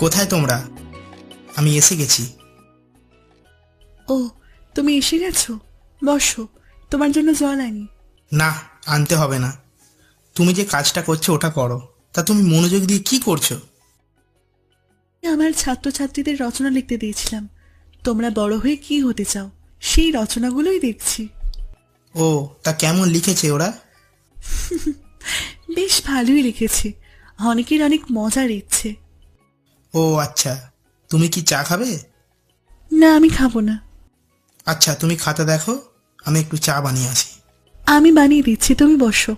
কোথায় তোমরা? আমি এসে গেছি। ও, তুমি এসে গেছো? বসো, তোমার জন্য জল আনি। না, আনতে হবে না। তুমি যে কাজটা করছো ওটা করো। তা তুমি মনোযোগ দিয়ে কি করছো? আমার ছাত্রছাত্রীদের রচনা লিখতে দিয়েছিলাম। তোমরা বড় হয়ে কি হতে চাও সেই রচনাগুলোই দেখছি। ও, তা কেমন লিখেছে ওরা? বেশ ভালোই লিখেছে, অনেকের অনেক মজার ইচ্ছে। ও আচ্ছা, তুমি কি চা খাবে? না, আমি খাবো না। আচ্ছা, তুমি খাতা দেখো, আমি একটু চা বানিয়ে আসি। আমি বানিয়ে দিচ্ছি, তুমি বসো।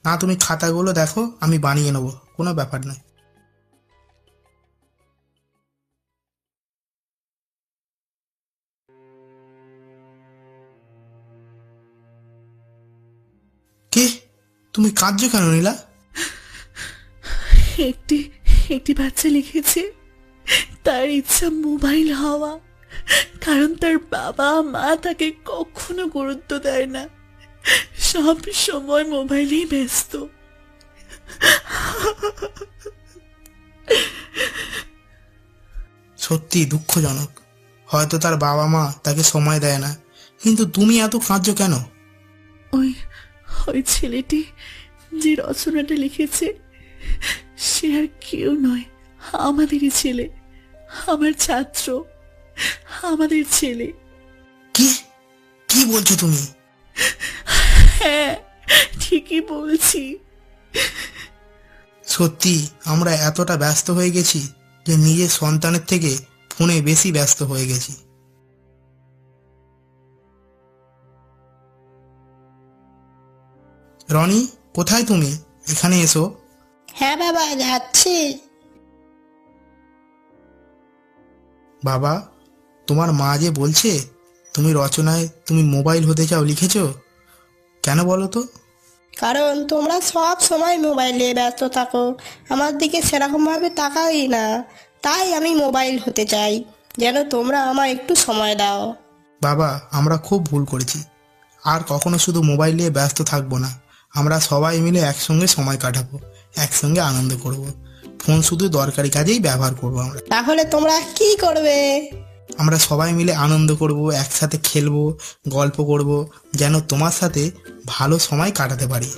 না, তুমি খাতাগুলো দেখো, আমি বানিয়ে নেবো, কোনো ব্যাপার নয়। কে? তুমি কাঁদছো কেন নীলা? একটি একটি বাচ্চা লিখেছে তার ইচ্ছা মোবাইল হওয়া, কারণ তার বাবা মা তাকে কখনো গুরুত্ব দেয় না, সব সময় মোবাইলেই ব্যস্ত। সত্যি দুঃখজনক। হয়তো তার বাবা মা তাকে সময় দেয় না, কিন্তু তুমি এত কাঁদছো কেন? ওই ওই ছেলেটি যে রচনাটা লিখেছে সে আর কেউ নয়, আমাদেরই ছেলে, আমার ছাত্র, আমাদের ছেলে। কি কি বলছো তুমি? হ্যাঁ, ঠিকই বলছি। সত্যি আমরা এতটা ব্যস্ত হয়ে গেছি যে নিজের সন্তানের থেকে ফোনে বেশি ব্যস্ত হয়ে গেছি। রনি, কোথায় তুমি? এখানে এসো। হ্যাঁ বাবা, যাচ্ছি। বাবা, তোমার মা যে বলছে তুমি রচনায় তুমি মোবাইল হতে চাও, লিখেছো কেন বলো তো? কারণ তোমরা সব সময় মোবাইলে ব্যস্ত থাকো, আমার দিকে সেরকমভাবে তাকাই না, তাই আমি মোবাইল হতে চাই, যেন তোমরা আমায় একটু সময় দাও। বাবা, আমরা খুব ভুল করেছি। আর কখনো শুধু মোবাইল নিয়ে ব্যস্ত থাকবো না। আমরা সবাই মিলে একসঙ্গে সময় কাটাবো, একসঙ্গে আনন্দ করব। ফোন শুধু দরকারি কাজেই ব্যবহার করব। তাহলে তোমরা কি করবে? আমরা সবাই মিলে আনন্দ করব, একসাথে খেলবো, গল্প করব, যেন তোমার সাথে ভালো সময় কাটাতে পারি।